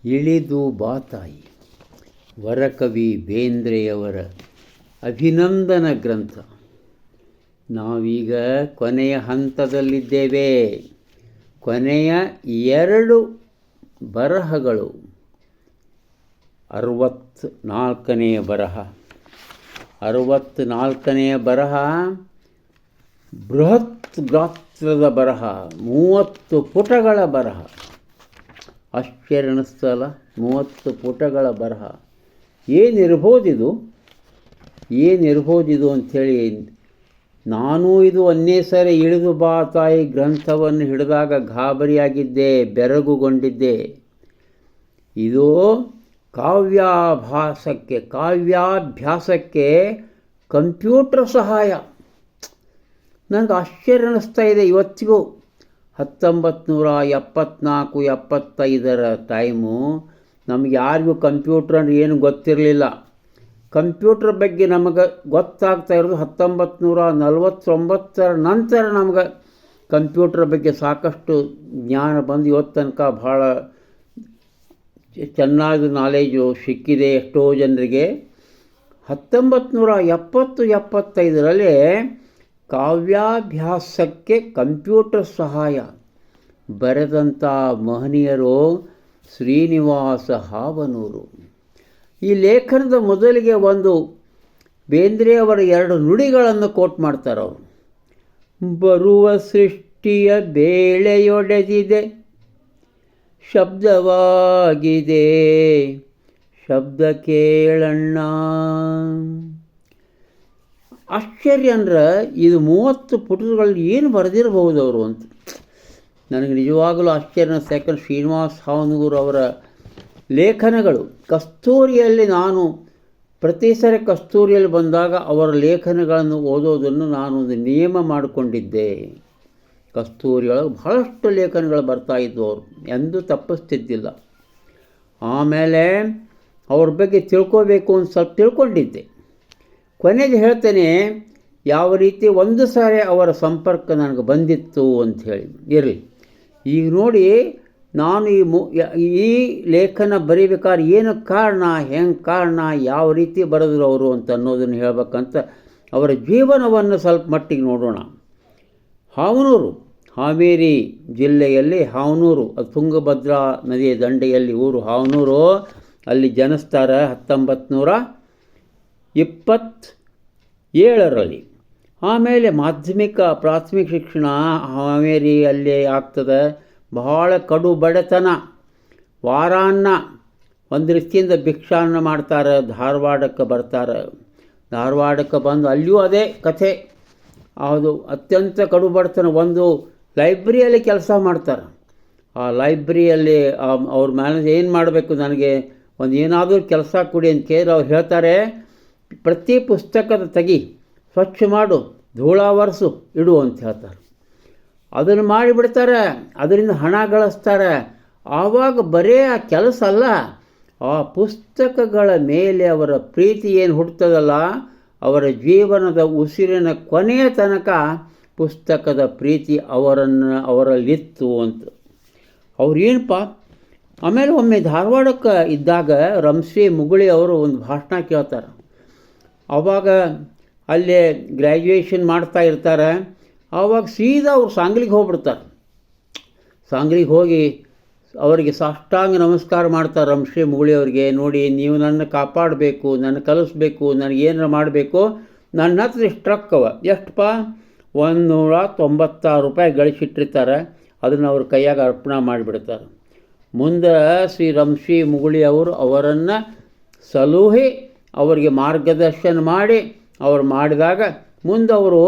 ಇಳಿದು ಬಾತಾಯಿ ವರಕವಿ ಬೇಂದ್ರೆಯವರ ಅಭಿನಂದನ ಗ್ರಂಥ. ನಾವೀಗ ಕೊನೆಯ ಹಂತದಲ್ಲಿದ್ದೇವೆ. ಕೊನೆಯ 2 ಬರಹಗಳು. 64ನೇ ಬರಹ. 64ನೆಯ ಬರಹ ಬೃಹತ್ ಗಾತ್ರದ ಬರಹ, 30 ಪುಟಗಳ ಬರಹ. ಆಶ್ಚರ್ಯ ಅನ್ನಿಸ್ತಲ್ಲ, 30 ಪುಟಗಳ ಬರಹ. ಏನಿರ್ಬೋದಿದು ಅಂಥೇಳಿ ನಾನು ಇದು ಒಂದೇ ಸರಿ ಇಳಿದು ಬಾ ತಾಯಿ ಗ್ರಂಥವನ್ನು ಹಿಡಿದಾಗ ಗಾಬರಿಯಾಗಿದ್ದೆ, ಬೆರಗುಗೊಂಡಿದ್ದೆ. ಇದು ಕಾವ್ಯಾಭ್ಯಾಸಕ್ಕೆ ಕಂಪ್ಯೂಟರ್ ಸಹಾಯ. ನನಗೆ ಆಶ್ಚರ್ಯ ಅನ್ನಿಸ್ತಾ ಇದೆ ಇವತ್ತಿಗೂ. 1974-75 ಟೈಮು ನಮಗೆ ಯಾರಿಗೂ ಕಂಪ್ಯೂಟ್ರ್ ಅಂದರೆ ಏನು ಗೊತ್ತಿರಲಿಲ್ಲ. ಕಂಪ್ಯೂಟ್ರ್ ಬಗ್ಗೆ ನಮಗೆ ಗೊತ್ತಾಗ್ತಾ ಇರೋದು 1949 ನಂತರ ನಮಗೆ ಕಂಪ್ಯೂಟ್ರ್ ಬಗ್ಗೆ ಸಾಕಷ್ಟು ಜ್ಞಾನ ಬಂದು ಇವತ್ತು ತನಕ ಭಾಳ ಚೆನ್ನಾಗಿ ನಾಲೇಜು ಸಿಕ್ಕಿದೆ ಎಷ್ಟೋ ಜನರಿಗೆ. 1970-75 ಕಾವ್ಯಾಭ್ಯಾಸಕ್ಕೆ ಕಂಪ್ಯೂಟರ್ ಸಹಾಯ ಬರೆದಂಥ ಮಹನೀಯರು ಶ್ರೀನಿವಾಸ ಹಾವನೂರು. ಈ ಲೇಖನದ ಮೊದಲಿಗೆ ಒಂದು ಬೇಂದ್ರೆಯವರ 2 ನುಡಿಗಳನ್ನು ಕೋಟ್ ಮಾಡ್ತಾರೆ ಅವರು. ಬರುವ ಸೃಷ್ಟಿಯ ಬೇಳೆಯೊಡೆದಿದೆ, ಶಬ್ದವಾಗಿದೆ, ಶಬ್ದ ಕೇಳಣ್ಣ. ಆಶ್ಚರ್ಯ ಅಂದ್ರೆ ಇದು 30 ಪುಟಗಳಲ್ಲಿ ಏನು ಬರೆದಿರಬಹುದು ಅವರು ಅಂತ ನನಗೆ ನಿಜವಾಗಲೂ ಆಶ್ಚರ್ಯ. ಯಾಕಂದ್ರೆ ಶ್ರೀನಿವಾಸ ಹಾವನೂರು ಅವರ ಲೇಖನಗಳು ಕಸ್ತೂರಿಯಲ್ಲಿ, ನಾನು ಪ್ರತಿ ಸರಿ ಕಸ್ತೂರಿಯಲ್ಲಿ ಬಂದಾಗ ಅವರ ಲೇಖನಗಳನ್ನು ಓದೋದನ್ನು ನಾನು ಒಂದು ನಿಯಮ ಮಾಡಿಕೊಂಡಿದ್ದೆ. ಕಸ್ತೂರಿಯೊಳಗೆ ಬಹಳಷ್ಟು ಲೇಖನಗಳು ಬರ್ತಾಯಿದ್ವು, ಅವರು ಎಂದೂ ತಪ್ಪಿಸ್ತಿದ್ದಿಲ್ಲ. ಆಮೇಲೆ ಅವ್ರ ಬಗ್ಗೆ ತಿಳ್ಕೋಬೇಕು ಅಂತ ಸ್ವಲ್ಪ ತಿಳ್ಕೊಂಡಿದ್ದೆ. ಕೊನೆಗೆ ಹೇಳ್ತೇನೆ ಯಾವ ರೀತಿ ಒಂದು ಸಾರಿ ಅವರ ಸಂಪರ್ಕ ನನಗೆ ಬಂದಿತ್ತು ಅಂಥೇಳಿ. ಇರಲಿ, ಈಗ ನೋಡಿ ನಾನು ಈ ಲೇಖನ ಬರೀಬೇಕಾದ್ರೆ ಏನು ಕಾರಣ, ಹೆಂಗೆ ಕಾರಣ, ಯಾವ ರೀತಿ ಬರೆದ್ರು ಅವರು ಅಂತ ಅನ್ನೋದನ್ನು ಹೇಳಬೇಕಂತ ಅವರ ಜೀವನವನ್ನು ಸ್ವಲ್ಪ ಮಟ್ಟಿಗೆ ನೋಡೋಣ. ಹಾವನೂರು ಹಾವೇರಿ ಜಿಲ್ಲೆಯಲ್ಲಿ ಹಾವನೂರು, ಅದು ತುಂಗಭದ್ರಾ ನದಿಯ ದಂಡೆಯಲ್ಲಿ ಊರು ಹಾವನೂರು. ಅಲ್ಲಿ ಜನಿಸ್ತಾರೆ 1927. ಆಮೇಲೆ ಮಾಧ್ಯಮಿಕ ಪ್ರಾಥಮಿಕ ಶಿಕ್ಷಣ ಹಾವೇರಿಯಲ್ಲೇ ಆಗ್ತದೆ. ಬಹಳ ಕಡು ಬಡತನ, ವಾರಾನ್ನ ಒಂದು ರೀತಿಯಿಂದ ಭಿಕ್ಷಾನ್ನ ಮಾಡ್ತಾರೆ. ಧಾರವಾಡಕ್ಕೆ ಬರ್ತಾರೆ. ಧಾರವಾಡಕ್ಕೆ ಬಂದು ಅಲ್ಲಿಯೂ ಅದೇ ಕಥೆ. ಅದು ಅತ್ಯಂತ ಕಡು ಬಡತನ. ಒಂದು ಲೈಬ್ರರಿಯಲ್ಲಿ ಕೆಲಸ ಮಾಡ್ತಾರೆ. ಆ ಲೈಬ್ರರಿಯಲ್ಲಿ ಅವ್ರ ಮ್ಯಾನೇಜ್ ಏನು ಮಾಡಬೇಕು, ನನಗೆ ಒಂದು ಏನಾದರೂ ಕೆಲಸ ಕೊಡಿ ಅಂತ ಕೇಳಿ ಅವ್ರು ಹೇಳ್ತಾರೆ, ಪ್ರತಿ ಪುಸ್ತಕದ ತೆಗಿ, ಸ್ವಚ್ಛ ಮಾಡು, ಧೂಳ ಒರೆಸು, ಇಡು ಅಂತ ಹೇಳ್ತಾರೆ. ಅದನ್ನು ಮಾಡಿಬಿಡ್ತಾರೆ. ಅದರಿಂದ ಹಣ ಗಳಿಸ್ತಾರೆ. ಆವಾಗ ಬರೇ ಆ ಕೆಲಸ ಅಲ್ಲ, ಆ ಪುಸ್ತಕಗಳ ಮೇಲೆ ಅವರ ಪ್ರೀತಿ ಏನು ಹುಡ್ತದಲ್ಲ, ಅವರ ಜೀವನದ ಉಸಿರಿನ ಕೊನೆಯ ತನಕ ಪುಸ್ತಕದ ಪ್ರೀತಿ ಅವರಲ್ಲಿತ್ತು ಅಂತ. ಅವ್ರೇನಪ್ಪ, ಆಮೇಲೆ ಒಮ್ಮೆ ಧಾರವಾಡಕ್ಕೆ ಇದ್ದಾಗ ರಂಶ್ರೀ ಮುಗುಳಿ ಅವರು ಒಂದು ಭಾಷಣ ಕೇಳ್ತಾರೆ. ಆವಾಗ ಅಲ್ಲೇ ಗ್ರ್ಯಾಜುಯೇಷನ್ ಮಾಡ್ತಾ ಇರ್ತಾರೆ. ಆವಾಗ ಸೀದಾ ಅವ್ರು ಸಾಂಗ್ಲಿಗೆ ಹೋಗ್ಬಿಡ್ತಾರೆ. ಸಾಂಗ್ಲಿಗೆ ಹೋಗಿ ಅವರಿಗೆ ಸಾಷ್ಟಾಂಗ ನಮಸ್ಕಾರ ಮಾಡ್ತಾರೆ ರಂಶ್ರೀ ಮುಗುಳಿ ಅವರಿಗೆ. ನೋಡಿ, ನೀವು ನನ್ನ ಕಾಪಾಡಬೇಕು, ನನ್ನ ಕಲಿಸ್ಬೇಕು, ನನಗೇನಾರ ಮಾಡಬೇಕು. ನನ್ನ ಹತ್ರ ಇಷ್ಟು ರೊಕ್ಕವ, ಎಷ್ಟಪ್ಪ, 196 ರೂಪಾಯಿ ಗಳಿಸಿಟ್ಟಿರ್ತಾರೆ. ಅದನ್ನು ಅವ್ರ ಕೈಯಾಗ ಅರ್ಪಣೆ ಮಾಡಿಬಿಡ್ತಾರೆ. ಮುಂದೆ ಶ್ರೀ ರಂಶ್ರೀ ಮುಗುಳಿ ಅವರು ಅವರನ್ನು ಸಲಹೆ, ಅವರಿಗೆ ಮಾರ್ಗದರ್ಶನ ಮಾಡಿ ಅವ್ರು ಮಾಡಿದಾಗ ಮುಂದೆ ಅವರು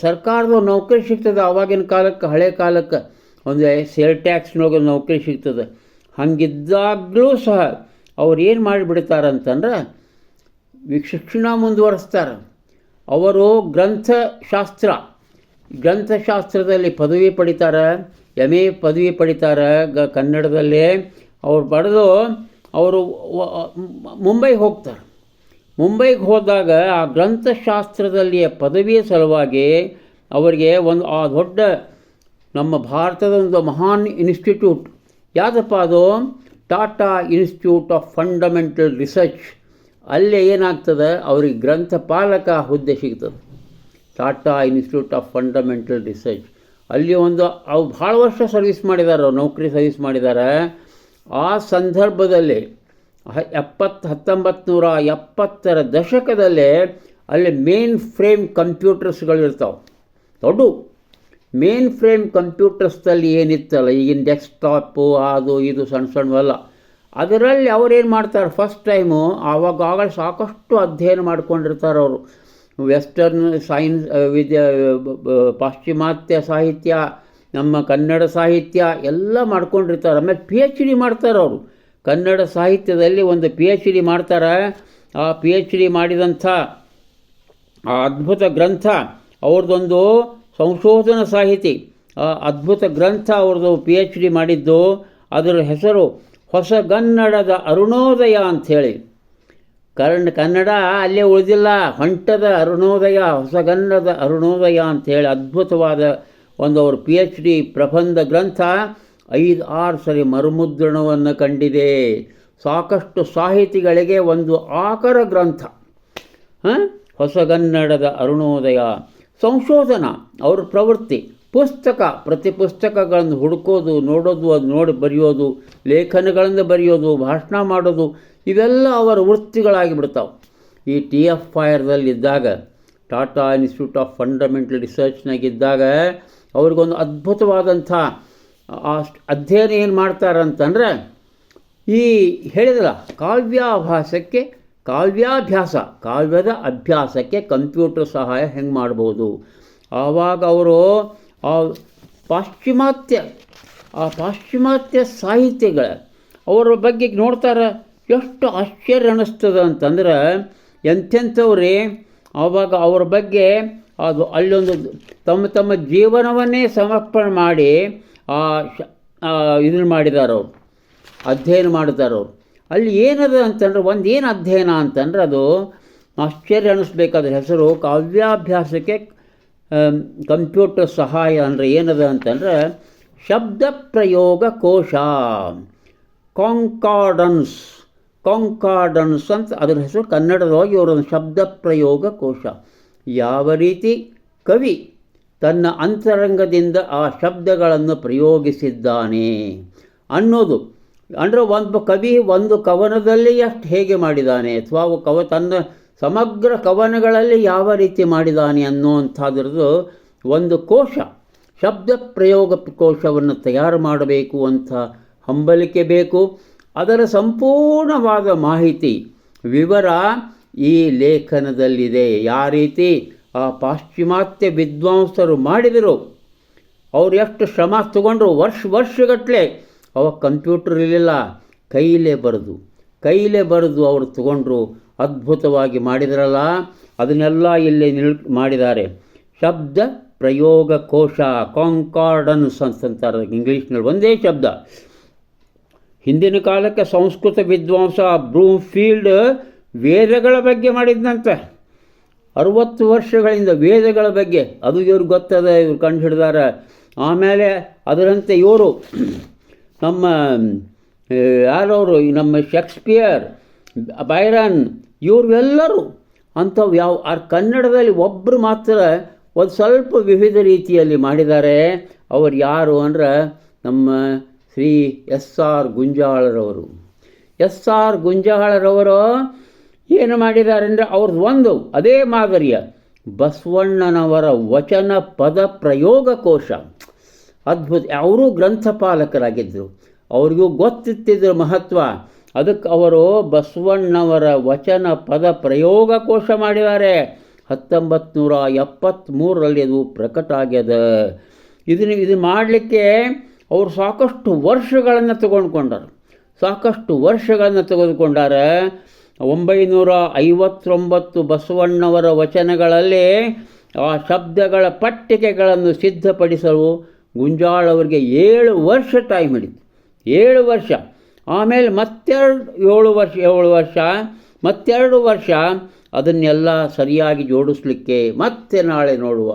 ಸರ್ಕಾರದ ನೌಕರಿ ಸಿಗ್ತದೆ. ಆವಾಗಿನ ಕಾಲಕ್ಕೆ, ಹಳೆ ಕಾಲಕ್ಕೆ ಒಂದು ಸೇಲ್ ಟ್ಯಾಕ್ಸ್ನೊಳಗೆ ನೌಕರಿ ಸಿಗ್ತದೆ. ಹಂಗಿದ್ದಾಗಲೂ ಸಹ ಅವ್ರು ಏನು ಮಾಡಿಬಿಡ್ತಾರಂತಂದ್ರೆ ಶಿಕ್ಷಣ ಮುಂದುವರಿಸ್ತಾರೆ. ಅವರು ಗ್ರಂಥಶಾಸ್ತ್ರದಲ್ಲಿ ಪದವಿ ಪಡಿತಾರೆ, MA ಪದವಿ ಪಡಿತಾರೆ ಕನ್ನಡದಲ್ಲೇ. ಅವ್ರು ಪಡೆದು ಅವರು ಮುಂಬೈಗೆ ಹೋಗ್ತಾರೆ. ಮುಂಬೈಗೆ ಹೋದಾಗ ಆ ಗ್ರಂಥಶಾಸ್ತ್ರದಲ್ಲಿ ಪದವಿಯ ಸಲುವಾಗಿ ಅವರಿಗೆ ಆ ದೊಡ್ಡ ನಮ್ಮ ಭಾರತದ ಒಂದು ಮಹಾನ್ ಇನ್ಸ್ಟಿಟ್ಯೂಟ್ ಯಾವುದಪ್ಪ ಅದು, Tata institute of fundamental research. ಅಲ್ಲೇ ಏನಾಗ್ತದೆ, ಅವ್ರಿಗೆ ಗ್ರಂಥಪಾಲಕ ಹುದ್ದೆ ಸಿಗ್ತದೆ. Tata institute of fundamental research ಅಲ್ಲಿ ಅವ್ರು ಭಾಳ ವರ್ಷ ಸರ್ವಿಸ್ ಮಾಡಿದ್ದಾರೆ, ನೌಕರಿ ಸರ್ವಿಸ್ ಮಾಡಿದ್ದಾರೆ. ಆ ಸಂದರ್ಭದಲ್ಲಿ 1970ರ ದಶಕದಲ್ಲೇ ಅಲ್ಲಿ ಮೇನ್ ಫ್ರೇಮ್ ಕಂಪ್ಯೂಟರ್ಸ್ಗಳಿರ್ತಾವೆ. ದೊಡ್ಡ ಮೇನ್ ಫ್ರೇಮ್ ಕಂಪ್ಯೂಟರ್ಸ್ದಲ್ಲಿ ಏನಿತ್ತಲ್ಲ, ಈಗಿನ ಡೆಸ್ಕ್ಟಾಪು ಅದು ಇದು ಸಣ್ಣವಲ್ಲ, ಅದರಲ್ಲಿ ಅವರೇನು ಮಾಡ್ತಾರೆ, ಫಸ್ಟ್ ಟೈಮು ಆವಾಗಲೇ ಸಾಕಷ್ಟು ಅಧ್ಯಯನ ಮಾಡ್ಕೊಂಡಿರ್ತಾರೆ ಅವರು. ವೆಸ್ಟರ್ನ್ ಸೈನ್ಸ್ ಪಾಶ್ಚಿಮಾತ್ಯ ಸಾಹಿತ್ಯ, ನಮ್ಮ ಕನ್ನಡ ಸಾಹಿತ್ಯ ಎಲ್ಲ ಮಾಡ್ಕೊಂಡಿರ್ತಾರೆ. ಆಮೇಲೆ PhD ಮಾಡ್ತಾರೆ ಅವರು. ಕನ್ನಡ ಸಾಹಿತ್ಯದಲ್ಲಿ ಒಂದು PhD ಮಾಡ್ತಾರೆ. ಆ PhD ಮಾಡಿದಂಥ ಆ ಅದ್ಭುತ ಗ್ರಂಥ ಅವ್ರದ್ದೊಂದು ಸಂಶೋಧನಾ ಸಾಹಿತಿ. ಆ ಅದ್ಭುತ ಗ್ರಂಥ ಅವ್ರದ್ದು PhD ಮಾಡಿದ್ದು, ಅದರ ಹೆಸರು ಹೊಸಗನ್ನಡದ ಅರುಣೋದಯ ಅಂಥೇಳಿ. ಕನ್ನಡ ಅಲ್ಲೇ ಉಳಿದಿಲ್ಲ, ಹೊಂಟದ ಅರುಣೋದಯ, ಹೊಸಗನ್ನಡದ ಅರುಣೋದಯ ಅಂಥೇಳಿ ಅದ್ಭುತವಾದ ಅವ್ರ PhD ಪ್ರಬಂಧ ಗ್ರಂಥ 5-6 ಸರಿ ಮರುಮುದ್ರಣವನ್ನು ಕಂಡಿದೆ. ಸಾಕಷ್ಟು ಸಾಹಿತಿಗಳಿಗೆ ಒಂದು ಆಕರ ಗ್ರಂಥ. ಹೊಸಗನ್ನಡದ ಅರುಣೋದಯ ಸಂಶೋಧನಾ ಅವ್ರ ಪ್ರವೃತ್ತಿ. ಪ್ರತಿ ಪುಸ್ತಕಗಳನ್ನು ಹುಡುಕೋದು, ನೋಡೋದು, ಅದು ನೋಡಿ ಬರೆಯೋದು, ಲೇಖನಗಳನ್ನು ಬರೆಯೋದು, ಭಾಷಣ ಮಾಡೋದು, ಇವೆಲ್ಲ ಅವರ ವೃತ್ತಿಗಳಾಗಿ ಬಿಡ್ತಾವೆ. ಈ TF-IRದಲ್ಲಿದ್ದಾಗ, ಟಾಟಾ ಇನ್ಸ್ಟಿಟ್ಯೂಟ್ ಆಫ್ ಫಂಡಮೆಂಟಲ್ ರಿಸರ್ಚ್ನಾಗಿದ್ದಾಗ ಅವ್ರಿಗೊಂದು ಅದ್ಭುತವಾದಂಥ ಅಧ್ಯಯನ ಏನು ಮಾಡ್ತಾರಂತಂದರೆ, ಈ ಹೇಳಿದಲ್ಲ ಕಾವ್ಯದ ಅಭ್ಯಾಸಕ್ಕೆ ಕಂಪ್ಯೂಟರ್ ಸಹಾಯ ಹೆಂಗೆ ಮಾಡ್ಬೋದು. ಆವಾಗ ಅವರು ಪಾಶ್ಚಿಮಾತ್ಯ ಸಾಹಿತ್ಯಗಳ ಅವರ ಬಗ್ಗೆ ನೋಡ್ತಾರೆ. ಎಷ್ಟು ಆಶ್ಚರ್ಯ ಅನ್ನಿಸ್ತದೆ ಅಂತಂದ್ರೆ, ಎಂಥವ್ರಿ ಆವಾಗ ಅವ್ರ ಬಗ್ಗೆ ಅದು ಅಲ್ಲೊಂದು ತಮ್ಮ ಜೀವನವನ್ನೇ ಸಮರ್ಪಣೆ ಮಾಡಿ ಇದನ್ನು ಮಾಡಿದ್ದಾರೆ ಅವರು, ಅಧ್ಯಯನ ಮಾಡಿದ್ದಾರೆ ಅವರು. ಅಲ್ಲಿ ಏನದ ಅಂತಂದ್ರೆ, ಏನು ಅಧ್ಯಯನ ಅಂತಂದ್ರೆ ಅದು ಆಶ್ಚರ್ಯ ಅನ್ನಿಸ್ಬೇಕಾದ್ರೆ ಹೆಸರು ಕಾವ್ಯಾಭ್ಯಾಸಕ್ಕೆ ಕಂಪ್ಯೂಟರ್ ಸಹಾಯ. ಅಂದರೆ ಏನದ ಅಂತಂದ್ರೆ ಶಬ್ದ ಪ್ರಯೋಗ ಕೋಶ, ಕಾಂಕಾರ್ಡನ್ಸ್ ಅಂತ ಅದರ ಹೆಸರು. ಕನ್ನಡದವಾಗಿ ಅವರೊಂದು ಶಬ್ದ ಪ್ರಯೋಗ ಕೋಶ. ಯಾವ ರೀತಿ ಕವಿ ತನ್ನ ಅಂತರಂಗದಿಂದ ಆ ಶಬ್ದಗಳನ್ನು ಪ್ರಯೋಗಿಸಿದ್ದಾನೆ ಅನ್ನೋದು. ಅಂದರೆ ಒಂದು ಕವಿ ಒಂದು ಕವನದಲ್ಲಿ ಎಷ್ಟು ಹೇಗೆ ಮಾಡಿದ್ದಾನೆ, ಅಥವಾ ತನ್ನ ಸಮಗ್ರ ಕವನಗಳಲ್ಲಿ ಯಾವ ರೀತಿ ಮಾಡಿದ್ದಾನೆ ಅನ್ನುವಂಥದ್ರದ್ದು ಒಂದು ಕೋಶ, ಶಬ್ದ ಪ್ರಯೋಗ ಕೋಶವನ್ನು ತಯಾರು ಮಾಡಬೇಕು ಅಂತ ಹಂಬಲಿಕೆ ಬೇಕು. ಅದರ ಸಂಪೂರ್ಣವಾದ ಮಾಹಿತಿ, ವಿವರ ಈ ಲೇಖನದಲ್ಲಿದೆ. ಯಾವ ರೀತಿ ಆ ಪಾಶ್ಚಿಮಾತ್ಯ ವಿದ್ವಾಂಸರು ಮಾಡಿದರು, ಅವ್ರು ಎಷ್ಟು ಶ್ರಮ ತಗೊಂಡ್ರು, ವರ್ಷಗಟ್ಟಲೆ. ಅವಾಗ ಕಂಪ್ಯೂಟರ್ ಇರಲಿಲ್ಲ, ಕೈಲೇ ಬರೆದು ಅವರು ತಗೊಂಡ್ರು, ಅದ್ಭುತವಾಗಿ ಮಾಡಿದ್ರಲ್ಲ. ಅದನ್ನೆಲ್ಲ ಇಲ್ಲಿ ಮಾಡಿದ್ದಾರೆ. ಶಬ್ದ ಪ್ರಯೋಗ ಕೋಶ, ಕಾಂಕಾರ್ಡನ್ಸ್ ಅಂತಂತಾರೆ ಇಂಗ್ಲೀಷ್ನಲ್ಲಿ, ಒಂದೇ ಶಬ್ದ. ಹಿಂದಿನ ಕಾಲಕ್ಕೆ ಸಂಸ್ಕೃತ ವಿದ್ವಾಂಸ ಬ್ರೂಮ್ಫೀಲ್ಡ್ ವೇದಗಳ ಬಗ್ಗೆ ಮಾಡಿದ್ದಂತೆ. 60 ವರ್ಷಗಳಿಂದ ವೇದಗಳ ಬಗ್ಗೆ ಅದು ಇವ್ರಿಗೆ ಗೊತ್ತದೆ, ಇವ್ರು ಕಂಡು ಹಿಡಿದಾರೆ. ಆಮೇಲೆ ಅದರಂತೆ ಇವರು ನಮ್ಮ ಯಾರವರು, ನಮ್ಮ ಶೇಕ್ಸ್ಪಿಯರ್, ಬೈರನ್, ಇವ್ರೆಲ್ಲರೂ ಅಂಥವು ಕನ್ನಡದಲ್ಲಿ ಒಬ್ಬರು ಮಾತ್ರ ಒಂದು ಸ್ವಲ್ಪ ವಿವಿಧ ರೀತಿಯಲ್ಲಿ ಮಾಡಿದ್ದಾರೆ. ಅವರು ಯಾರು ಅಂದ್ರೆ ನಮ್ಮ ಶ್ರೀ S.R. ಗುಂಜಾಳರವರು. S.R. ಗುಂಜಾಳರವರು ಏನು ಮಾಡಿದ್ದಾರೆ ಅಂದರೆ, ಅವ್ರದ್ದು ಒಂದು ಅದೇ ಮಾದರಿಯ ಬಸವಣ್ಣನವರ ವಚನ ಪದ ಪ್ರಯೋಗ ಕೋಶ. ಅದ್ಭುತ. ಅವರು ಗ್ರಂಥಪಾಲಕರಾಗಿದ್ದರು, ಅವ್ರಿಗೂ ಗೊತ್ತಿತ್ತಿದ್ರ ಮಹತ್ವ. ಅದಕ್ಕೆ ಅವರು ಬಸವಣ್ಣವರ ವಚನ ಪದ ಪ್ರಯೋಗ ಕೋಶ ಮಾಡಿದ್ದಾರೆ. 1973ರಲ್ಲಿ ಅದು ಪ್ರಕಟ ಆಗ್ಯದ. ಇದನ್ನು ಮಾಡಲಿಕ್ಕೆ ಅವರು ಸಾಕಷ್ಟು ವರ್ಷಗಳನ್ನು ತೆಗೆದುಕೊಂಡಾರೆ. 959 ಬಸವಣ್ಣವರ ವಚನಗಳಲ್ಲಿ ಆ ಶಬ್ದಗಳ ಪಟ್ಟಿಕೆಗಳನ್ನು ಸಿದ್ಧಪಡಿಸಲು ಗುಂಜಾಳ್ ಅವರಿಗೆ 7 ವರ್ಷ ಟೈಮ್ ಹಿಡಿತು. 7 ವರ್ಷ. ಆಮೇಲೆ ಮತ್ತೆ 7 ವರ್ಷ ಮತ್ತೆರಡು ವರ್ಷ ಅದನ್ನೆಲ್ಲ ಸರಿಯಾಗಿ ಜೋಡಿಸ್ಲಿಕ್ಕೆ ಮತ್ತೆ ನಾಳೆ ನೋಡುವ.